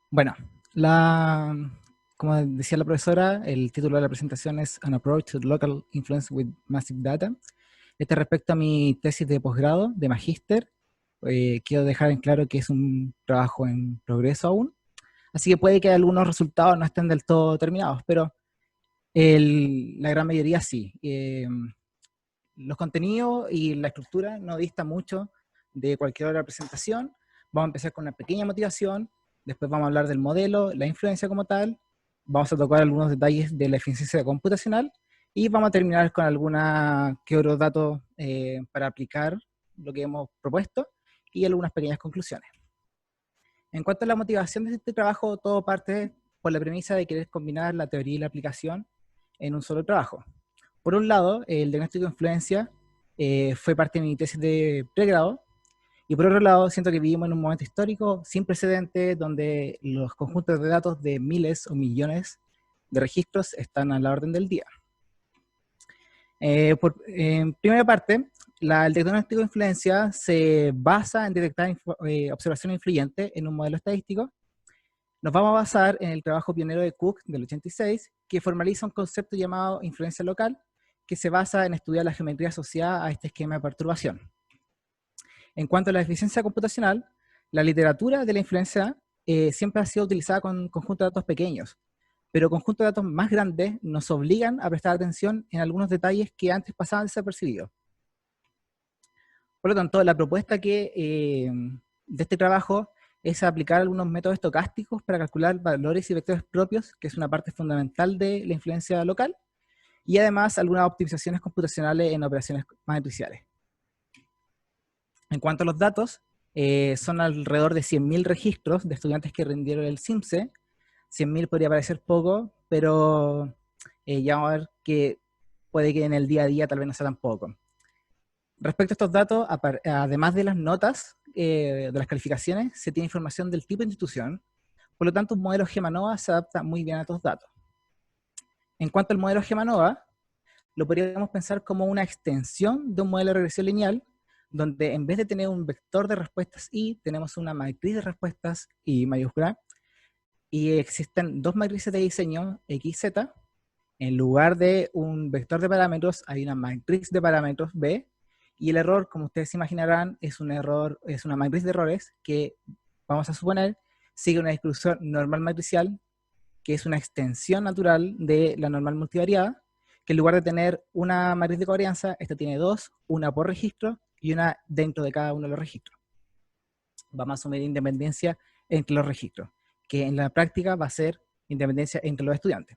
Bueno, la, como decía la profesora, el título de la presentación es An Approach to Local Influence with Massive Data. Respecto a mi tesis de posgrado, de magíster, quiero dejar en claro que es un trabajo en progreso aún, así que puede que algunos resultados no estén del todo terminados, pero la gran mayoría sí. Los contenidos y la estructura no distan mucho de cualquier otra presentación. Vamos a empezar con una pequeña motivación, después vamos a hablar del modelo, la influencia como tal, vamos a tocar algunos detalles de la eficiencia computacional y vamos a terminar con alguna que otros datos para aplicar lo que hemos propuesto y algunas pequeñas conclusiones. En cuanto a la motivación de este trabajo, todo parte por la premisa de querer combinar la teoría y la aplicación en un solo trabajo. Por un lado, el diagnóstico de influencia fue parte de mi tesis de pregrado, y por otro lado, siento que vivimos en un momento histórico sin precedentes donde los conjuntos de datos de miles o millones de registros están a la orden del día. En primera parte, el diagnóstico de influencia se basa en detectar observación influyente en un modelo estadístico. Nos vamos a basar en el trabajo pionero de Cook del 86, que formaliza un concepto llamado influencia local, que se basa en estudiar la geometría asociada a este esquema de perturbación. En cuanto a la eficiencia computacional, la literatura de la influencia siempre ha sido utilizada con conjuntos de datos pequeños, pero conjuntos de datos más grandes nos obligan a prestar atención en algunos detalles que antes pasaban desapercibidos. Por lo tanto, la propuesta de este trabajo es aplicar algunos métodos estocásticos para calcular valores y vectores propios, que es una parte fundamental de la influencia local, y además algunas optimizaciones computacionales en operaciones matriciales. En cuanto a los datos, son alrededor de 100.000 registros de estudiantes que rindieron el CIMSE. 100.000 podría parecer poco, pero ya vamos a ver que puede que en el día a día tal vez no sea tan poco. Respecto a estos datos, además de las notas, de las calificaciones, se tiene información del tipo de institución, por lo tanto un modelo GEMANOVA se adapta muy bien a estos datos. En cuanto al modelo GEMANOVA, lo podríamos pensar como una extensión de un modelo de regresión lineal, donde en vez de tener un vector de respuestas Y, tenemos una matriz de respuestas Y mayúscula, y existen dos matrices de diseño, X, Z. En lugar de un vector de parámetros, hay una matriz de parámetros B, y el error, como ustedes se imaginarán, es una matriz de errores que, vamos a suponer, sigue una distribución normal matricial, que es una extensión natural de la normal multivariada, que en lugar de tener una matriz de covarianza, esta tiene dos, una por registro y una dentro de cada uno de los registros. Vamos a asumir independencia entre los registros, que en la práctica va a ser independencia entre los estudiantes.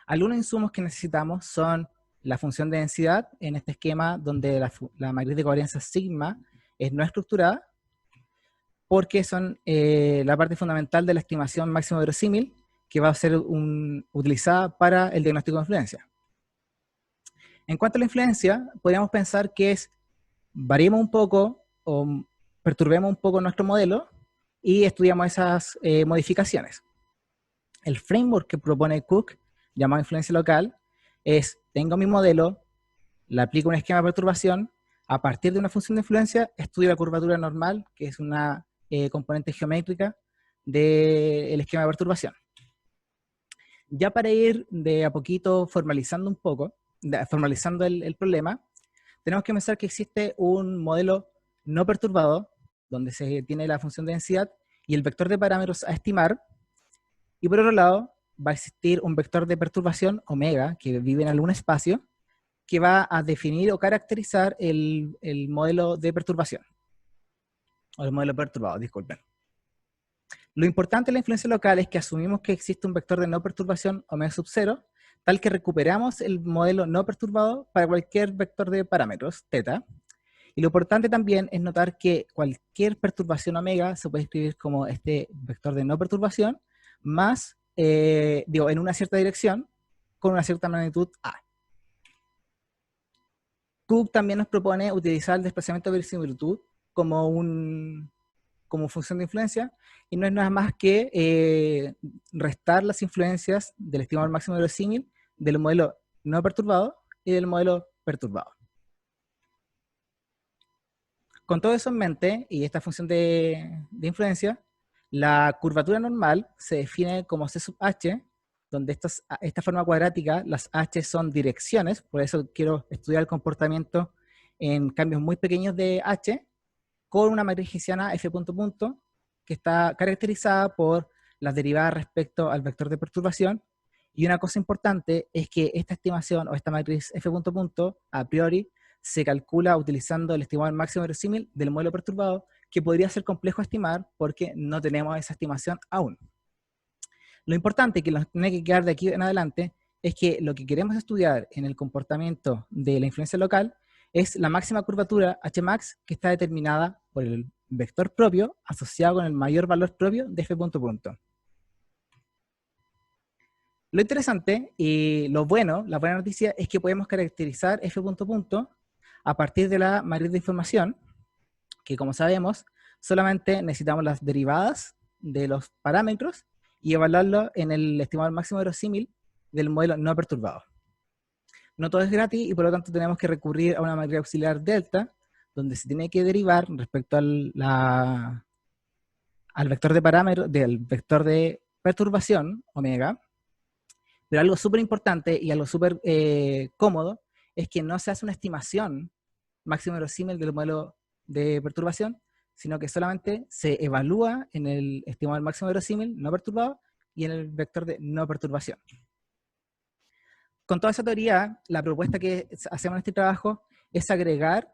Algunos insumos que necesitamos son la función de densidad, en este esquema donde la matriz de covarianza sigma es no estructurada, porque son la parte fundamental de la estimación máximo verosímil, que va a ser utilizada para el diagnóstico de influencia. En cuanto a la influencia, podríamos pensar que variemos un poco o perturbemos un poco nuestro modelo y estudiamos esas modificaciones. El framework que propone Cook, llamado influencia local, tengo mi modelo, le aplico un esquema de perturbación, a partir de una función de influencia, estudio la curvatura normal, que es una componente geométrica del esquema de perturbación. Ya para ir de a poquito formalizando un poco, formalizando el problema, tenemos que pensar que existe un modelo no perturbado, donde se tiene la función de densidad y el vector de parámetros a estimar, y por otro lado va a existir un vector de perturbación, omega, que vive en algún espacio, que va a definir o caracterizar el modelo de perturbación, o el modelo perturbado, disculpen. Lo importante de la influencia local es que asumimos que existe un vector de no perturbación omega sub 0, tal que recuperamos el modelo no perturbado para cualquier vector de parámetros, θ. Y lo importante también es notar que cualquier perturbación omega se puede escribir como este vector de no perturbación, más, en una cierta dirección, con una cierta magnitud A. Cook también nos propone utilizar el desplazamiento de verisimilitud como función de influencia, y no es nada más que restar las influencias del estimador máximo verosímil del modelo no perturbado y del modelo perturbado. Con todo eso en mente, y esta función de influencia, La curvatura normal se define como C sub h, donde esta forma cuadrática, las h son direcciones, por eso quiero estudiar el comportamiento en cambios muy pequeños de h, con una matriz hessiana f punto punto, que está caracterizada por las derivadas respecto al vector de perturbación. Y una cosa importante es que esta estimación o esta matriz f punto punto a priori se calcula utilizando el estimado máximo verosímil del modelo perturbado, que podría ser complejo estimar porque no tenemos esa estimación aún. Lo importante que nos tiene que quedar de aquí en adelante es que lo que queremos estudiar en el comportamiento de la influencia local es la máxima curvatura Hmax, que está determinada por el vector propio asociado con el mayor valor propio de f punto punto. Lo interesante y la buena noticia es que podemos caracterizar f punto punto a partir de la matriz de información, que como sabemos, solamente necesitamos las derivadas de los parámetros y evaluarlo en el estimado máximo verosímil del modelo no perturbado. No todo es gratis y por lo tanto tenemos que recurrir a una matriz auxiliar delta, donde se tiene que derivar respecto al vector de parámetro, del vector de perturbación, omega. Pero algo súper importante y algo súper cómodo es que no se hace una estimación máximo verosímil del modelo de perturbación, sino que solamente se evalúa en el estimado máximo verosímil no perturbado y en el vector de no perturbación. Con toda esa teoría, la propuesta que hacemos en este trabajo es agregar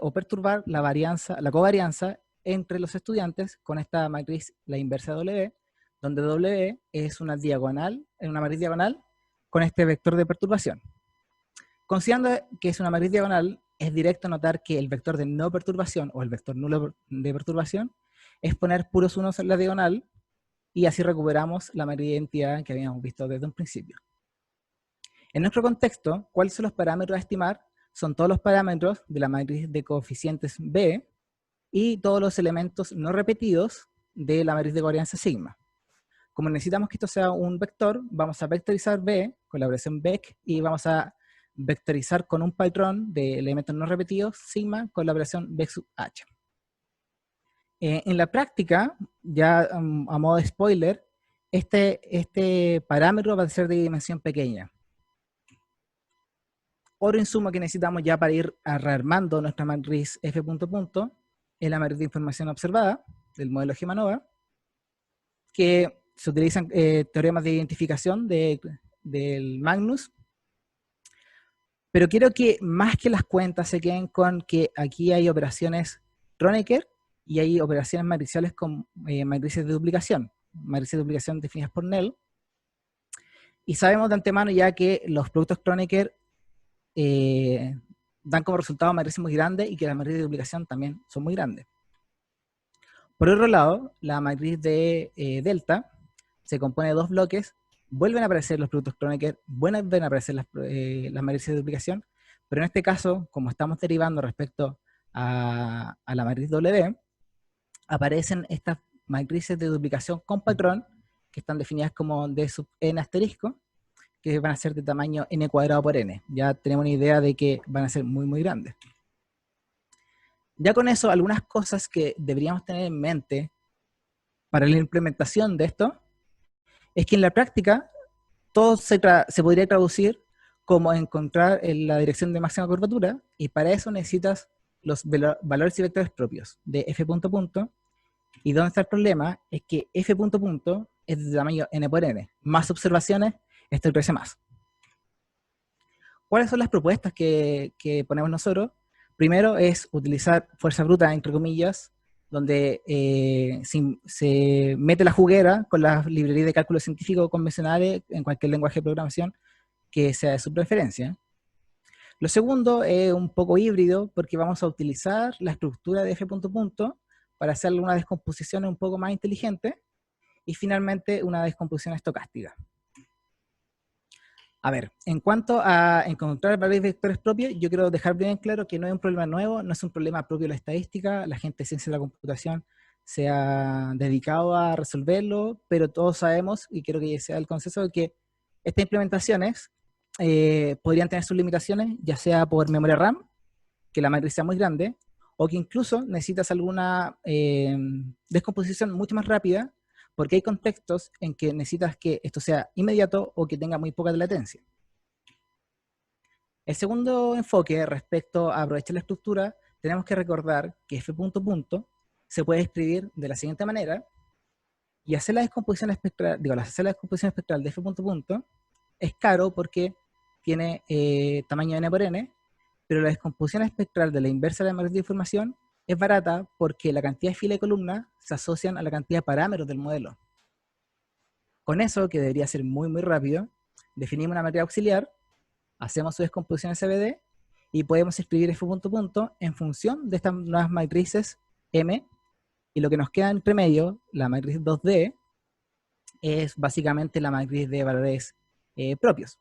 o perturbar la covarianza entre los estudiantes con esta matriz, la inversa de W, donde W es una matriz diagonal con este vector de perturbación. Considerando que es una matriz diagonal, es directo notar que el vector de no perturbación o el vector nulo de perturbación es poner puros unos en la diagonal y así recuperamos la matriz de identidad que habíamos visto desde un principio. En nuestro contexto, ¿cuáles son los parámetros a estimar? Son todos los parámetros de la matriz de coeficientes B y todos los elementos no repetidos de la matriz de covarianza sigma. Como necesitamos que esto sea un vector, vamos a vectorizar B con la operación vec y vamos a vectorizar con un patrón de elementos no repetidos, sigma, con la operación vec sub h. En la práctica, ya a modo de spoiler, este parámetro va a ser de dimensión pequeña. Otro insumo que necesitamos ya para ir rearmando nuestra matriz f punto punto es la matriz de información observada del modelo Gemanova, que se utilizan teoremas de identificación del Magnus. Pero quiero que más que las cuentas se queden con que aquí hay operaciones Kronecker y hay operaciones matriciales con matrices de duplicación definidas por Nel. Y sabemos de antemano ya que los productos Kronecker dan como resultado matrices muy grandes y que las matrices de duplicación también son muy grandes. Por otro lado, la matriz de delta se compone de dos bloques. Vuelven a aparecer los productos Kronecker, vuelven a aparecer las matrices de duplicación, pero en este caso, como estamos derivando respecto a la matriz W, aparecen estas matrices de duplicación con patrón, que están definidas como d sub n asterisco, que van a ser de tamaño n cuadrado por n. Ya tenemos una idea de que van a ser muy, muy grandes. Ya con eso, algunas cosas que deberíamos tener en mente para la implementación de esto, es que en la práctica todo se podría traducir como encontrar la dirección de máxima curvatura, y para eso necesitas los valores y vectores propios de f punto punto, y donde está el problema es que f punto punto es de tamaño n por n. Más observaciones, esto crece más. ¿Cuáles son las propuestas que ponemos nosotros? Primero es utilizar fuerza bruta, entre comillas, donde se mete la juguera con las librerías de cálculo científico convencionales en cualquier lenguaje de programación que sea de su preferencia. Lo segundo es un poco híbrido, porque vamos a utilizar la estructura de f punto punto para hacerle una descomposición un poco más inteligente, y finalmente una descomposición estocástica. A ver, en cuanto a encontrar valores vectores propios, yo quiero dejar bien claro que no es un problema nuevo, no es un problema propio de la estadística. La gente de ciencia de la computación se ha dedicado a resolverlo, pero todos sabemos, y quiero que sea el consenso, de que estas implementaciones podrían tener sus limitaciones, ya sea por memoria RAM, que la matriz sea muy grande, o que incluso necesitas alguna descomposición mucho más rápida, porque hay contextos en que necesitas que esto sea inmediato o que tenga muy poca latencia. El segundo enfoque respecto a aprovechar la estructura, tenemos que recordar que f punto punto se puede escribir de la siguiente manera, y hacer la descomposición espectral, hacer la descomposición espectral de f punto punto es caro porque tiene tamaño n por n, pero la descomposición espectral de la inversa de la matriz de información es barata porque la cantidad de filas y columnas se asocian a la cantidad de parámetros del modelo. Con eso, que debería ser muy rápido, definimos una matriz auxiliar, hacemos su descomposición SVD y podemos escribir f punto punto en función de estas nuevas matrices M, y lo que nos queda entre medio, la matriz 2D, es básicamente la matriz de valores propios.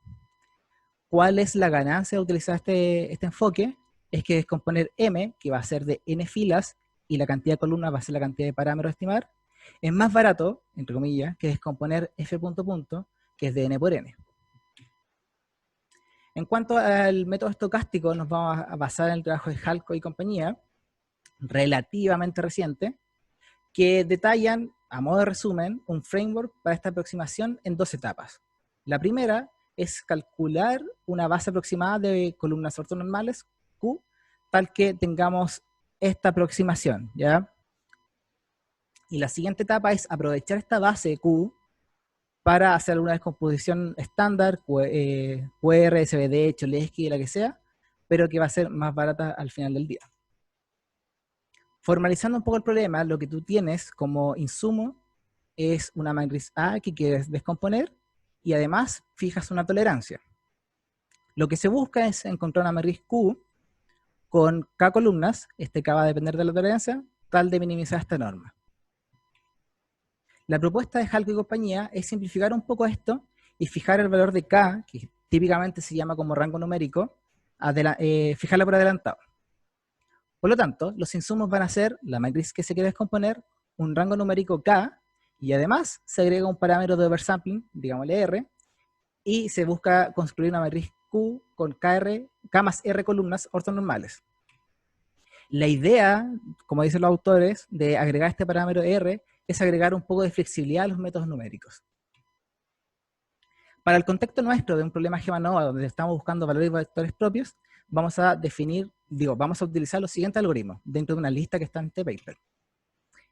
¿Cuál es la ganancia de utilizar este enfoque? Es que descomponer M, que va a ser de n filas, y la cantidad de columnas va a ser la cantidad de parámetros a estimar, es más barato, entre comillas, que descomponer f punto punto, que es de n por n. En cuanto al método estocástico, nos vamos a basar en el trabajo de Halco y compañía, relativamente reciente, que detallan, a modo de resumen, un framework para esta aproximación en 2 etapas. La primera es calcular una base aproximada de columnas ortonormales, Q, tal que tengamos esta aproximación, ¿ya? Y la siguiente etapa es aprovechar esta base Q para hacer una descomposición estándar, QR, SVD, Cholesky, la que sea, pero que va a ser más barata al final del día. Formalizando un poco el problema, lo que tú tienes como insumo es una matriz A que quieres descomponer y además fijas una tolerancia. Lo que se busca es encontrar una matriz Q con K columnas, este K va a depender de la tolerancia, tal de minimizar esta norma. La propuesta de Halco y compañía es simplificar un poco esto y fijar el valor de K, que típicamente se llama como rango numérico, fijarla por adelantado. Por lo tanto, los insumos van a ser la matriz que se quiere descomponer, un rango numérico K, y además se agrega un parámetro de oversampling, digámosle R, y se busca construir una matriz Q con K más R columnas ortonormales. La idea, como dicen los autores, de agregar este parámetro R es agregar un poco de flexibilidad a los métodos numéricos. Para el contexto nuestro de un problema GEMA-NOVA donde estamos buscando valores y vectores propios, vamos a utilizar los siguientes algoritmos dentro de una lista que está en este paper.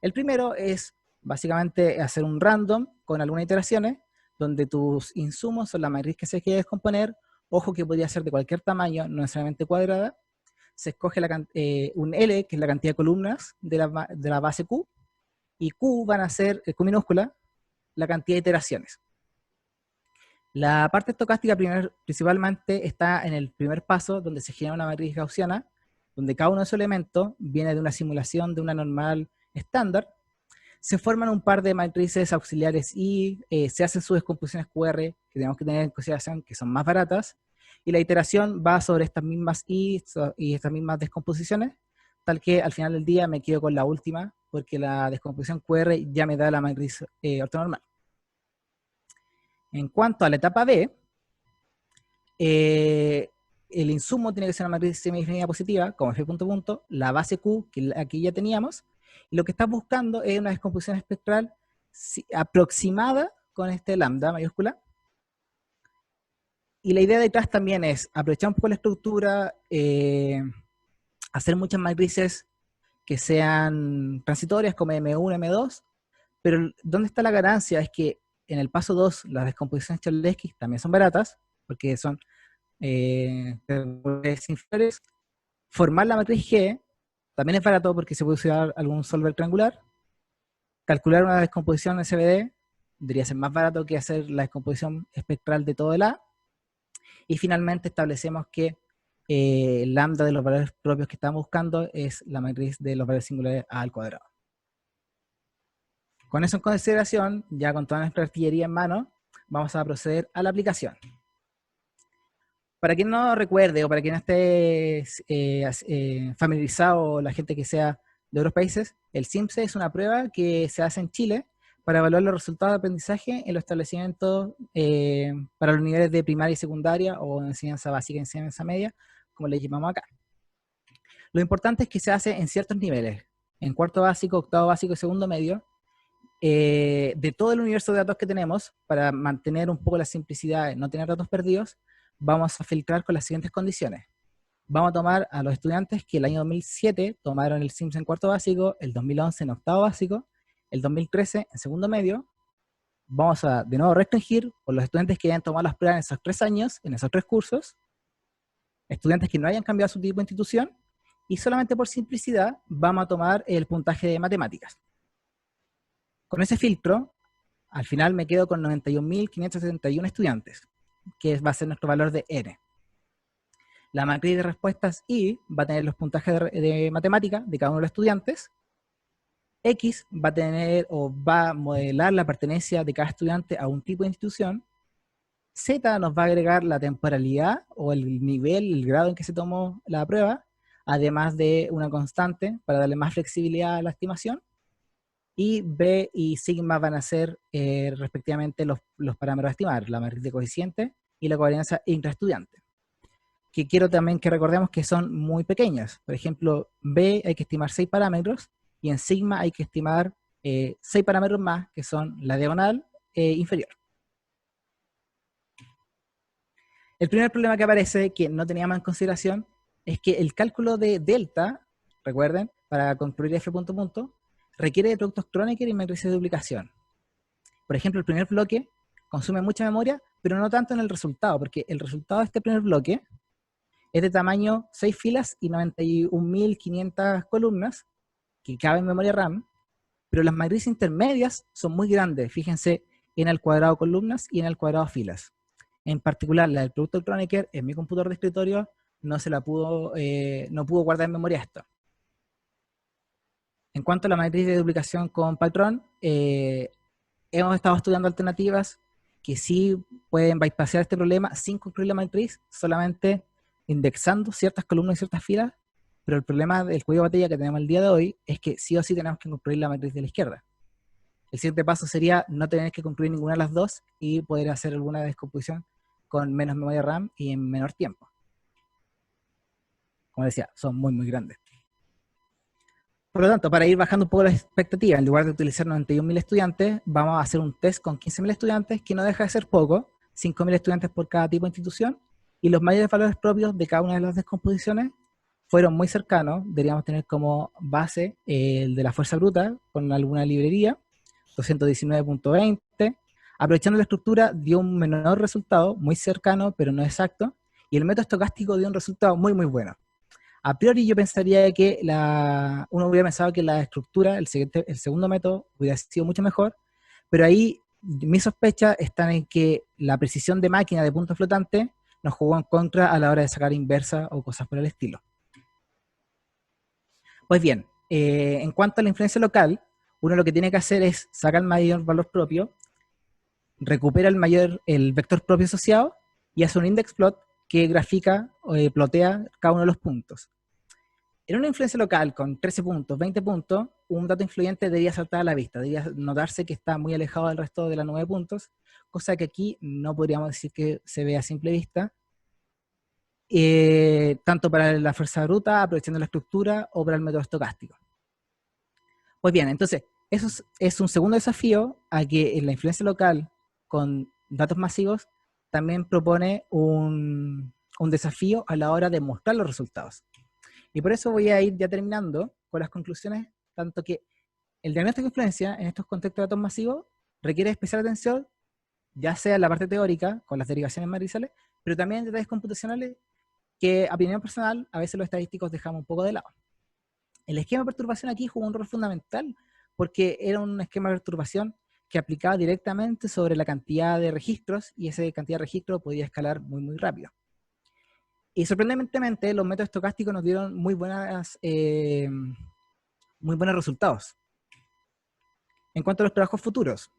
El primero es básicamente hacer un random con algunas iteraciones donde tus insumos son la matriz que se quiere descomponer, ojo que podría ser de cualquier tamaño, no necesariamente cuadrada. Se escoge un L, que es la cantidad de columnas de la base Q, y Q van a ser, Q minúscula, la cantidad de iteraciones. La parte estocástica principalmente está en el primer paso, donde se genera una matriz gaussiana, donde cada uno de esos elementos viene de una simulación de una normal estándar. Se forman un par de matrices auxiliares y se hacen sus descomposiciones QR, que tenemos que tener en consideración que son más baratas, y la iteración va sobre estas mismas y estas mismas descomposiciones, tal que al final del día me quedo con la última, porque la descomposición QR ya me da la matriz ortonormal. En cuanto a la etapa B, el insumo tiene que ser una matriz semidefinida positiva, como f punto punto, la base Q, que aquí ya teníamos, y lo que estás buscando es una descomposición espectral aproximada con este lambda mayúscula. Y la idea detrás también es aprovechar un poco la estructura, hacer muchas matrices que sean transitorias como M1, M2, pero ¿dónde está la ganancia? Es que en el paso 2 las descomposiciones Cholesky también son baratas, porque son inferiores. Formar la matriz G también es barato porque se puede usar algún solver triangular. Calcular una descomposición SVD debería ser más barato que hacer la descomposición espectral de todo el A. Y finalmente establecemos que el lambda de los valores propios que estamos buscando es la matriz de los valores singulares A al cuadrado. Con eso en consideración, ya con toda nuestra artillería en mano, vamos a proceder a la aplicación. Para quien no recuerde o para quien no esté familiarizado, la gente que sea de otros países, el CIMSE es una prueba que se hace en Chile para evaluar los resultados de aprendizaje en los establecimientos para los niveles de primaria y secundaria o enseñanza básica y enseñanza media, como le llamamos acá. Lo importante es que se hace en ciertos niveles, en cuarto básico, octavo básico y segundo medio, de todo el universo de datos que tenemos, para mantener un poco la simplicidad, no tener datos perdidos, vamos a filtrar con las siguientes condiciones. Vamos a tomar a los estudiantes que el año 2007 tomaron el SIMS en cuarto básico, el 2011 en octavo básico, el 2013 en segundo medio. Vamos a de nuevo restringir por los estudiantes que hayan tomado las pruebas en esos 3 años, en esos 3 cursos, estudiantes que no hayan cambiado su tipo de institución, y solamente por simplicidad vamos a tomar el puntaje de matemáticas. Con ese filtro, al final me quedo con 91.571 estudiantes, que va a ser nuestro valor de N. La matriz de respuestas I va a tener los puntajes de matemática de cada uno de los estudiantes. X va a tener o va a modelar la pertenencia de cada estudiante a un tipo de institución. Z nos va a agregar la temporalidad o el nivel, el grado en que se tomó la prueba, además de una constante para darle más flexibilidad a la estimación. Y B y sigma van a ser respectivamente los parámetros a estimar, la matriz de coeficiente y la covarianza intraestudiante. Que quiero también que recordemos que son muy pequeñas. Por ejemplo, B hay que estimar 6 parámetros, y en sigma hay que estimar 6 parámetros más, que son la diagonal inferior. El primer problema que aparece, que no teníamos en consideración, es que el cálculo de delta, recuerden, para construir f punto punto, requiere de productos Kronecker y matrices de duplicación. Por ejemplo, el primer bloque consume mucha memoria, pero no tanto en el resultado, porque el resultado de este primer bloque es de tamaño 6 filas y 91.500 columnas, que cabe en memoria RAM, pero las matrices intermedias son muy grandes. Fíjense en el cuadrado columnas y en el cuadrado filas. En particular, la del producto Kronecker, en mi computador de escritorio, no pudo guardar en memoria esto. En cuanto a la matriz de duplicación con patrón, hemos estado estudiando alternativas que sí pueden bypassear este problema sin construir la matriz, solamente indexando ciertas columnas y ciertas filas, pero el problema del cuello de botella que tenemos el día de hoy es que sí o sí tenemos que construir la matriz de la izquierda. El siguiente paso sería no tener que construir ninguna de las dos y poder hacer alguna descomposición con menos memoria RAM y en menor tiempo. Como decía, son muy, muy grandes. Por lo tanto, para ir bajando un poco la expectativa, en lugar de utilizar 91.000 estudiantes, vamos a hacer un test con 15.000 estudiantes, que no deja de ser poco, 5.000 estudiantes por cada tipo de institución, y los mayores valores propios de cada una de las descomposiciones fueron muy cercanos. Deberíamos tener como base el de la fuerza bruta, con alguna librería, 219.20, aprovechando la estructura dio un menor resultado, muy cercano, pero no exacto, y el método estocástico dio un resultado muy, muy bueno. A priori yo pensaría que uno hubiera pensado que la estructura, el segundo método, hubiera sido mucho mejor, pero ahí mis sospechas están en que la precisión de máquina de punto flotante nos jugó en contra a la hora de sacar inversa o cosas por el estilo. Pues bien, en cuanto a la influencia local, uno lo que tiene que hacer es sacar el mayor valor propio, recupera el vector propio asociado y hace un index plot que grafica o plotea cada uno de los puntos. En una influencia local con 13 puntos, 20 puntos, un dato influyente debería saltar a la vista, debería notarse que está muy alejado del resto de la 9 puntos, cosa que aquí no podríamos decir que se vea a simple vista, tanto para la fuerza bruta, aprovechando la estructura, o para el método estocástico. Pues bien, entonces, eso es un segundo desafío, a que en la influencia local con datos masivos también propone un desafío a la hora de mostrar los resultados. Y por eso voy a ir ya terminando con las conclusiones, tanto que el diagnóstico de influencia en estos contextos de datos masivos requiere especial atención, ya sea en la parte teórica, con las derivaciones matriciales, pero también en detalles computacionales que, a opinión personal, a veces los estadísticos dejamos un poco de lado. El esquema de perturbación aquí jugó un rol fundamental, porque era un esquema de perturbación que aplicaba directamente sobre la cantidad de registros, y esa cantidad de registros podía escalar muy, muy rápido. Y sorprendentemente, los métodos estocásticos nos dieron muy buenos resultados. En cuanto a los trabajos futuros,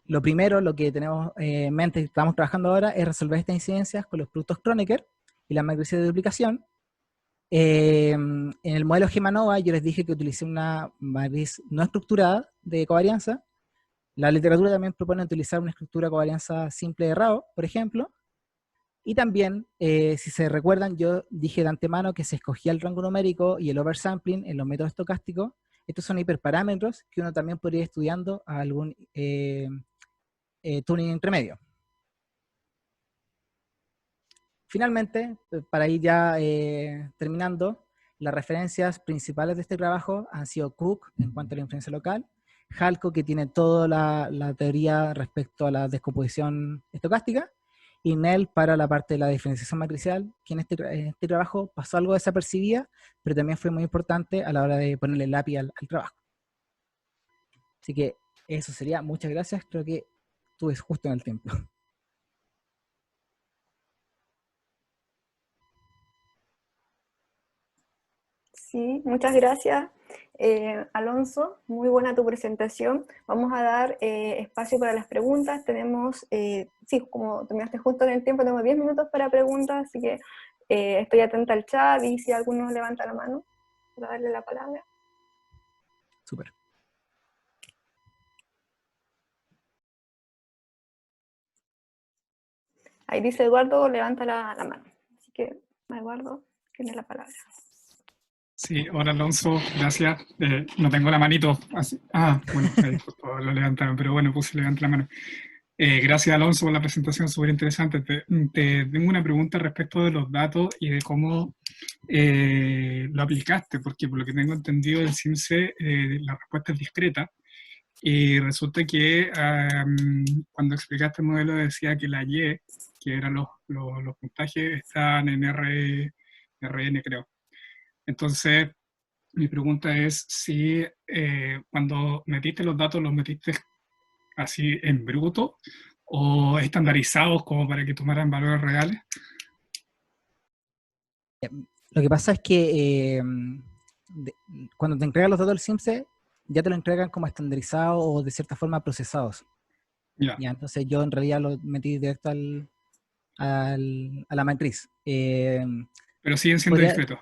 lo primero, lo que tenemos en mente, estamos trabajando ahora, es resolver estas incidencias con los productos Kronecker y las matrices de duplicación. En el modelo Gemanova yo les dije que utilicé una matriz no estructurada de covarianza. La literatura también propone utilizar una estructura de covarianza simple de Rao, por ejemplo. Y también, si se recuerdan, yo dije de antemano que se escogía el rango numérico y el oversampling en los métodos estocásticos. Estos son hiperparámetros que uno también podría ir estudiando a algún tuning intermedio. Finalmente, para ir ya terminando, las referencias principales de este trabajo han sido Cook en cuanto a la influencia local, Halco, que tiene toda la teoría respecto a la descomposición estocástica, y Nell para la parte de la diferenciación matricial, que en este trabajo pasó algo desapercibida, pero también fue muy importante a la hora de ponerle el lápiz al trabajo. Así que eso sería. Muchas gracias, creo que estuve justo en el tiempo. Sí, muchas gracias, Alonso. Muy buena tu presentación. Vamos a dar espacio para las preguntas. Tenemos, sí, como terminaste justo en el tiempo, tenemos 10 minutos para preguntas, así que estoy atenta al chat y si alguno levanta la mano para darle la palabra. Súper. Ahí dice Eduardo, levanta la mano. Así que, Eduardo, tienes la palabra. Sí, hola Alonso, gracias. No tengo la manito así. Bueno, ahí lo levantaron, pero bueno, levanta la mano. Gracias Alonso por la presentación, súper interesante. Te tengo una pregunta respecto de los datos y de cómo lo aplicaste, porque por lo que tengo entendido del CIMSE la respuesta es discreta. Y resulta que cuando explicaste el modelo decía que la Y, que eran los puntajes, estaban en RN, creo. Entonces, mi pregunta es si cuando metiste los datos, los metiste así en bruto o estandarizados como para que tomaran valores reales. Lo que pasa es que cuando te entregan los datos del CIMSE, ya te lo entregan como estandarizados o de cierta forma procesados. Ya. Entonces yo en realidad lo metí directo a la matriz. Pero siguen siendo discretos.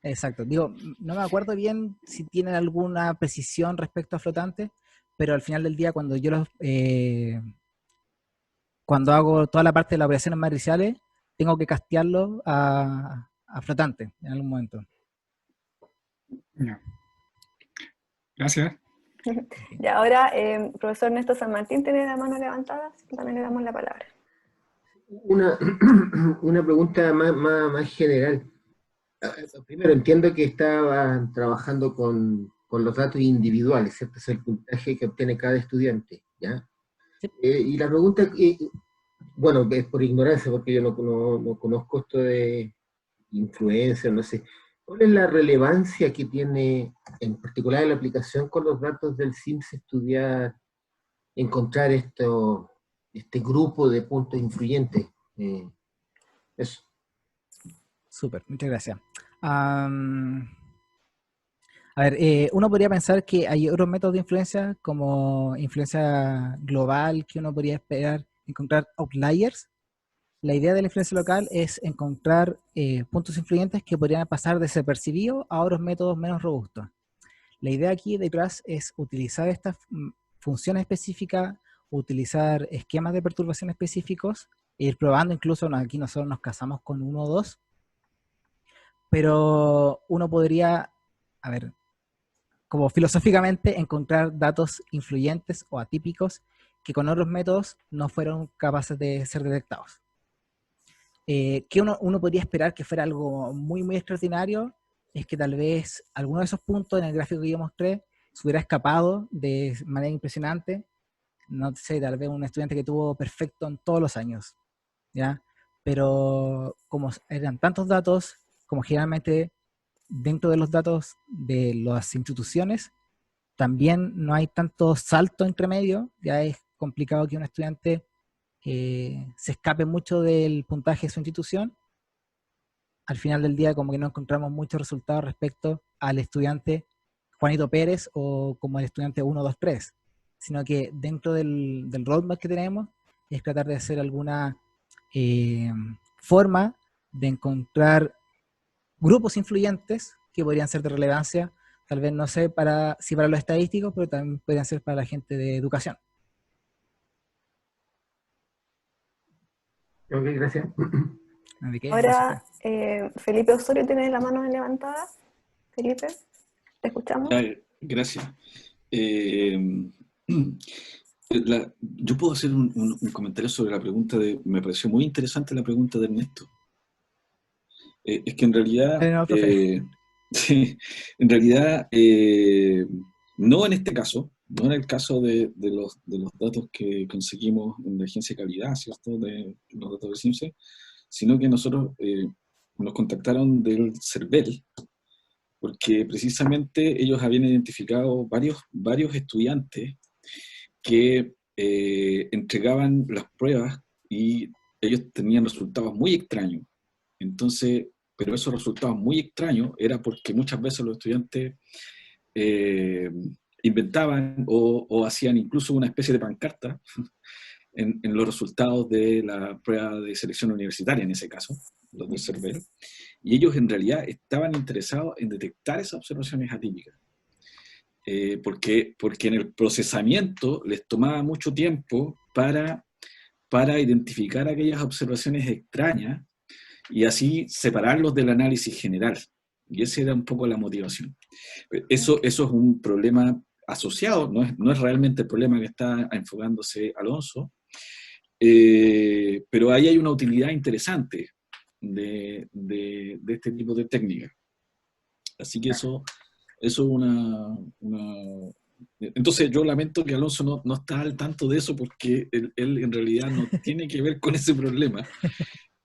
Exacto. Digo, no me acuerdo bien si tienen alguna precisión respecto a flotantes, pero al final del día cuando hago toda la parte de las operaciones matriciales, tengo que castearlo a flotante en algún momento. Ya. Gracias. Y ahora, profesor Néstor San Martín tiene la mano levantada, también le damos la palabra. Una pregunta más general. Primero, entiendo que estaba trabajando con los datos individuales, ¿cierto? Es el puntaje que obtiene cada estudiante, ¿ya? Sí. Y la pregunta, bueno, es por ignorancia, porque yo no conozco esto de influencia, no sé. ¿Cuál es la relevancia que tiene, en particular en la aplicación con los datos del CIMSE, estudiar, encontrar este grupo de puntos influyentes? Eso. Súper, muchas gracias. A ver, uno podría pensar que hay otros métodos de influencia, como influencia global, que uno podría esperar encontrar outliers. La idea de la influencia local es encontrar puntos influyentes que podrían pasar desapercibidos a otros métodos menos robustos. La idea aquí detrás es utilizar estas funciones específicas, utilizar esquemas de perturbación específicos, e ir probando, incluso aquí nosotros nos casamos con uno o dos, pero uno podría, a ver, como filosóficamente, encontrar datos influyentes o atípicos que con otros métodos no fueron capaces de ser detectados. Que uno podría esperar que fuera algo muy extraordinario, es que tal vez alguno de esos puntos en el gráfico que yo mostré se hubiera escapado de manera impresionante. No sé, tal vez un estudiante que tuvo perfecto en todos los años, ¿ya? Pero como eran tantos datos, como generalmente dentro de los datos de las instituciones, también no hay tanto salto entre medio, ya es complicado que un estudiante se escape mucho del puntaje de su institución. Al final del día como que no encontramos muchos resultados respecto al estudiante Juanito Pérez o como el estudiante 1, 2, 3, sino que dentro del roadmap que tenemos es tratar de hacer alguna forma de encontrar grupos influyentes que podrían ser de relevancia, tal vez no sé si para los estadísticos, pero también podrían ser para la gente de educación. Ok, gracias. ¿De qué? Ahora, Felipe Osorio tiene la mano levantada. Felipe, ¿te escuchamos? Gracias. Eh, yo puedo hacer un comentario sobre la pregunta me pareció muy interesante la pregunta de Ernesto. Es que en realidad, No, profe. sí, en realidad, no en este caso, no en el caso de los datos que conseguimos en la agencia de calidad, ¿cierto? De los datos de CIMSE, sino que nosotros nos contactaron del CERVEL, porque precisamente ellos habían identificado varios estudiantes que entregaban las pruebas y ellos tenían resultados muy extraños. Entonces, pero esos resultados muy extraños era porque muchas veces los estudiantes inventaban o hacían incluso una especie de pancarta en los resultados de la prueba de selección universitaria, en ese caso, los del CERVEL, y ellos en realidad estaban interesados en detectar esas observaciones atípicas. Porque en el procesamiento les tomaba mucho tiempo para identificar aquellas observaciones extrañas y así separarlos del análisis general. Y esa era un poco la motivación. Eso es un problema asociado, no es realmente el problema que está enfocándose Alonso, pero ahí hay una utilidad interesante de este tipo de técnicas. Así que eso es Entonces yo lamento que Alonso no está al tanto de eso porque él en realidad no tiene que ver con ese problema.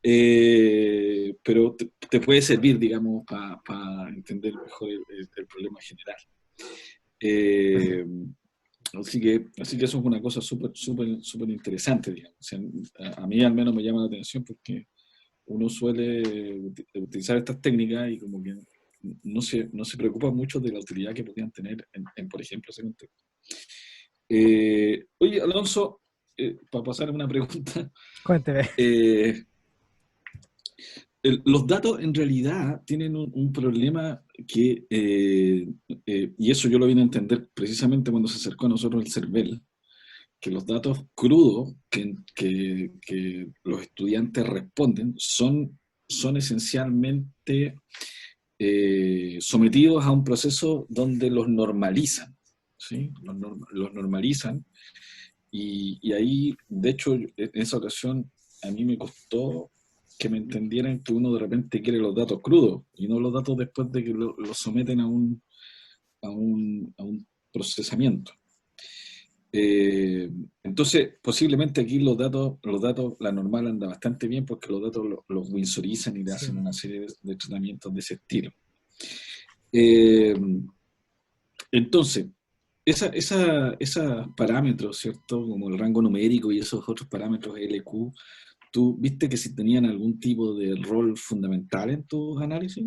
Pero te puede servir, digamos, para entender mejor el problema general. Así que eso es una cosa súper interesante, digamos. O sea, a mí al menos me llama la atención porque uno suele utilizar estas técnicas y como que no se preocupa mucho de la utilidad que podían tener por ejemplo, ese contexto. Oye, Alonso, para pasar a una pregunta, Cuénteme. Los datos en realidad tienen un problema que, y eso yo lo vine a entender precisamente cuando se acercó a nosotros el CERVEL, que los datos crudos que los estudiantes responden son esencialmente sometidos a un proceso donde los normalizan, ¿sí? Los normalizan y ahí, de hecho, en esa ocasión a mí me costó que me entendieran que uno de repente quiere los datos crudos y no los datos después de que los someten a un procesamiento. Entonces, posiblemente aquí los datos, la normal anda bastante bien porque los datos los winsorizan y le hacen una serie de tratamientos de ese estilo. Entonces, esos parámetros, ¿cierto? Como el rango numérico y esos otros parámetros LQ, ¿tú viste que si tenían algún tipo de rol fundamental en tus análisis?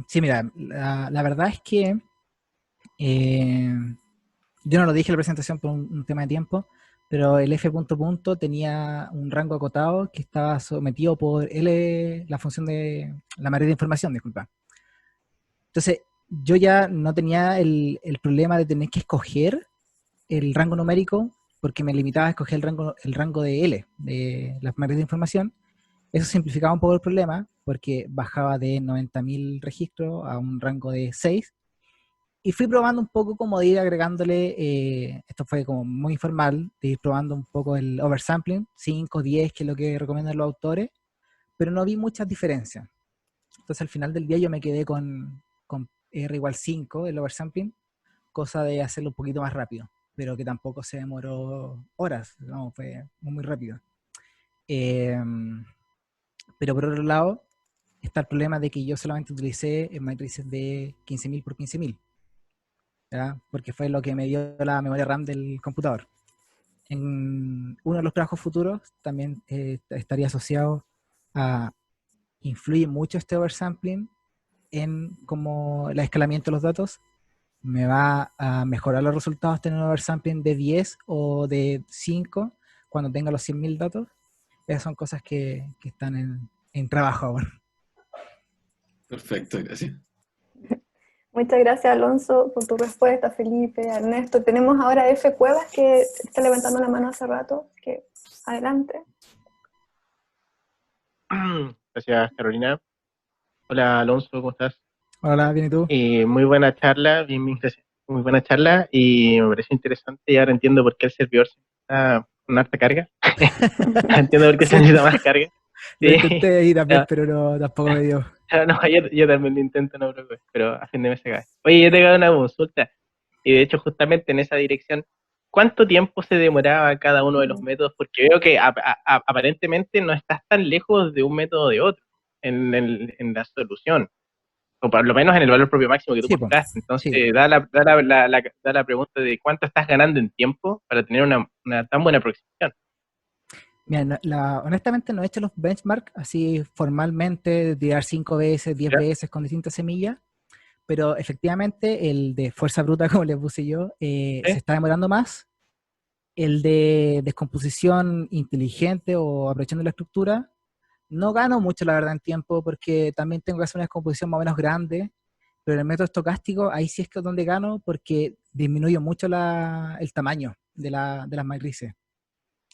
Sí, mira, la verdad es que yo no lo dije en la presentación por un tema de tiempo, pero el F punto punto tenía un rango acotado que estaba sometido por la función de la matriz de información, disculpa. Entonces, yo ya no tenía el problema de tener que escoger el rango numérico porque me limitaba a escoger el rango de L, de la matriz de información. Eso simplificaba un poco el problema porque bajaba de 90.000 registros a un rango de 6. Y fui probando un poco como de ir agregándole, esto fue como muy informal, de ir probando un poco el oversampling, 5, 10, que es lo que recomiendan los autores, pero no vi muchas diferencias. Entonces al final del día yo me quedé con R igual 5, el oversampling, cosa de hacerlo un poquito más rápido, pero que tampoco se demoró horas, no, fue muy rápido. Pero por otro lado, está el problema de que yo solamente utilicé matrices de 15.000 por 15.000. ¿Ya? Porque fue lo que me dio la memoria RAM del computador. En uno de los trabajos futuros también estaría asociado a influye mucho este oversampling en como el escalamiento de los datos. Me va a mejorar los resultados tener un oversampling de 10 o de 5 cuando tenga los 100.000 datos. Esas son cosas que están en trabajo ahora. Perfecto, gracias. Muchas gracias, Alonso, por tu respuesta, Felipe, Ernesto. Tenemos ahora a F. Cuevas, que está levantando la mano hace rato. Adelante. Gracias, Carolina. Hola, Alonso, ¿cómo estás? Hola, bien, ¿y tú? Muy buena charla, bien, gracias. Muy buena charla y me pareció interesante y ahora entiendo por qué el servidor está con harta carga. Entiendo por qué se Sí, necesita más carga. lo Sí, intenté ahí también, no, pero no, tampoco me dio. no, yo también lo intento, no me preocupes, pero a fin de mes se cae. Oye, yo te hago una consulta y de hecho justamente en esa dirección, ¿cuánto tiempo se demoraba cada uno de los métodos? Porque veo que aparentemente no estás tan lejos de un método de otro en la solución, o por lo menos en el valor propio máximo que tú Sí, pues, postraste. sí. Entonces, da la pregunta de cuánto estás ganando en tiempo para tener una tan buena aproximación. Mira, honestamente no he hecho los benchmarks así formalmente, de tirar 5 veces, 10 ¿Ya? veces con distintas semillas, pero efectivamente el de fuerza bruta, como le puse yo, se ¿Sí? está demorando más. El de descomposición inteligente o aprovechando la estructura, no gano mucho, la verdad, en tiempo, porque también tengo que hacer una descomposición más o menos grande, pero en el método estocástico, ahí sí es que es donde gano, porque disminuyo mucho el tamaño de las matrices.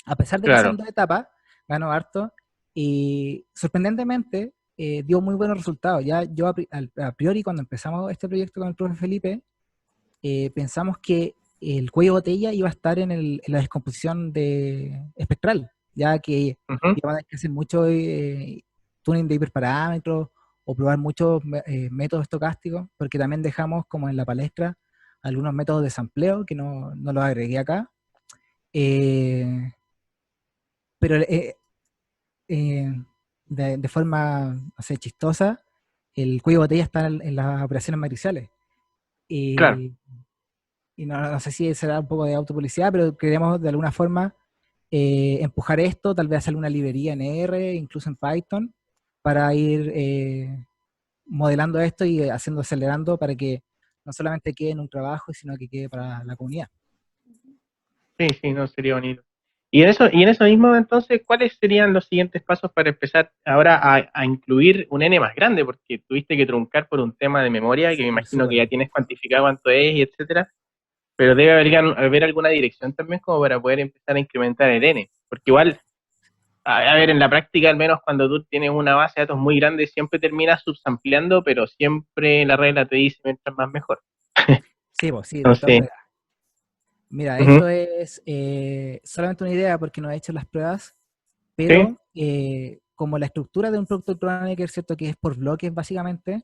A pesar de que sean Claro. 2 etapas, gano harto, y sorprendentemente dio muy buenos resultados. Ya yo a priori, cuando empezamos este proyecto con el profe Felipe, pensamos que el cuello de botella iba a estar en la descomposición espectral, ya que Ujú. iban a tener que hacer mucho tuning de hiperparámetros o probar muchos métodos estocásticos, porque también dejamos como en la palestra algunos métodos de sampleo que no los agregué acá. Eh, pero eh, de forma, no sé, chistosa, el cuello de botella está en las operaciones matriciales. Claro. Y no sé si será un poco de autopublicidad, pero queremos de alguna forma empujar esto, tal vez hacer una librería en R, incluso en Python, para ir modelando esto y acelerando para que no solamente quede en un trabajo, sino que quede para la comunidad. Sí, sí, no, sería bonito. Y en eso mismo, entonces, ¿cuáles serían los siguientes pasos para empezar ahora a incluir un N más grande? Porque tuviste que truncar por un tema de memoria, que me Sí, imagino que súper. ya tienes cuantificado cuánto es y etcétera, pero debe haber alguna dirección también como para poder empezar a incrementar el N. Porque igual, a ver, en la práctica, al menos cuando tú tienes una base de datos muy grande, siempre terminas subsampleando, pero siempre la regla te dice mientras más mejor. Sí, pues sí, de todas Entonces, maneras. Mira, ujú, esto es solamente una idea porque no he hecho las pruebas, sí, pero como la estructura de un producto Kronecker, ¿cierto? Que es por bloques básicamente,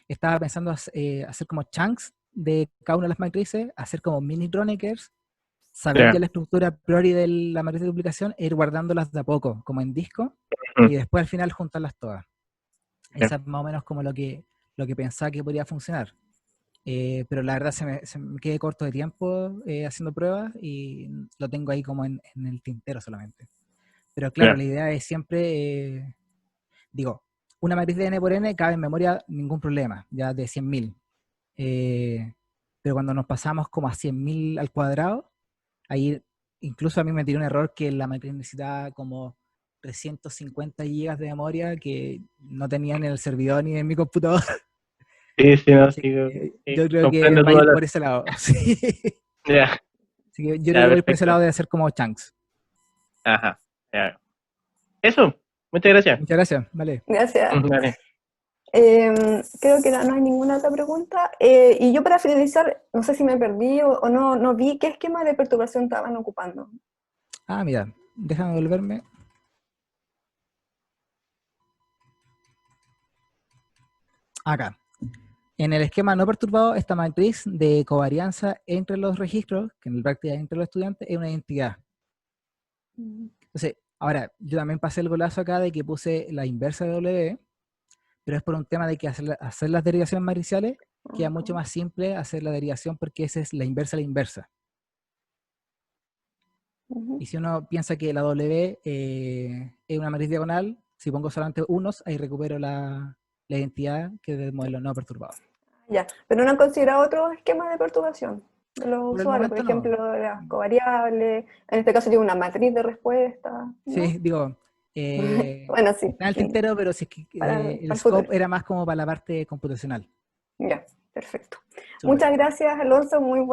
estaba pensando hacer como chunks de cada una de las matrices, hacer como mini Kroneckers, saber ya ya, la estructura a priori de la matriz de duplicación e ir guardándolas de a poco, como en disco, ujú, y después al final juntarlas todas. ya, Esa es más o menos como lo que pensaba que podría funcionar. Pero la verdad se me quedé corto de tiempo haciendo pruebas y lo tengo ahí como en el tintero solamente. Pero claro, ya, la idea es siempre, digo, una matriz de n por n cabe en memoria ningún problema, ya de 100.000. Pero cuando nos pasamos como a 100.000 al cuadrado, ahí incluso a mí me tiró un error que la matriz necesitaba como 350 gigas de memoria que no tenía ni en el servidor ni en mi computador. sí, sí, no, Así sí, que sí, yo creo que comprendo va tu a ir dolor. por ese lado. Sí. Ya, Así que yo creo ya, que va a ir por ese perfecto. lado de hacer como chunks. Ajá, ya. Eso, muchas gracias. Muchas gracias. Vale. Gracias. Vale. Creo que no hay ninguna otra pregunta. Y yo para finalizar, no sé si me perdí o no vi qué esquema de perturbación estaban ocupando. Ah, mira, déjame volverme. Acá. En el esquema no perturbado, esta matriz de covarianza entre los registros, que en la práctica entre los estudiantes, es una identidad. Entonces, ahora, yo también pasé el golazo acá de que puse la inversa de W, pero es por un tema de que hacer las derivaciones matriciales queda mucho más simple hacer la derivación porque esa es la inversa de la inversa. Y si uno piensa que la W es una matriz diagonal, si pongo solamente unos, ahí recupero la identidad que es del modelo no perturbado. Ya, pero no han considerado otro esquema de perturbación de los Por el usuarios, por momento no. ejemplo, las covariables, en este caso tiene una matriz de respuesta, ¿no? Sí, digo, Bueno, sí, está en el tintero, pero si es que para el el futuro. scope era más como para la parte computacional. Ya, perfecto. Súper. Muchas gracias, Alonso, muy buena.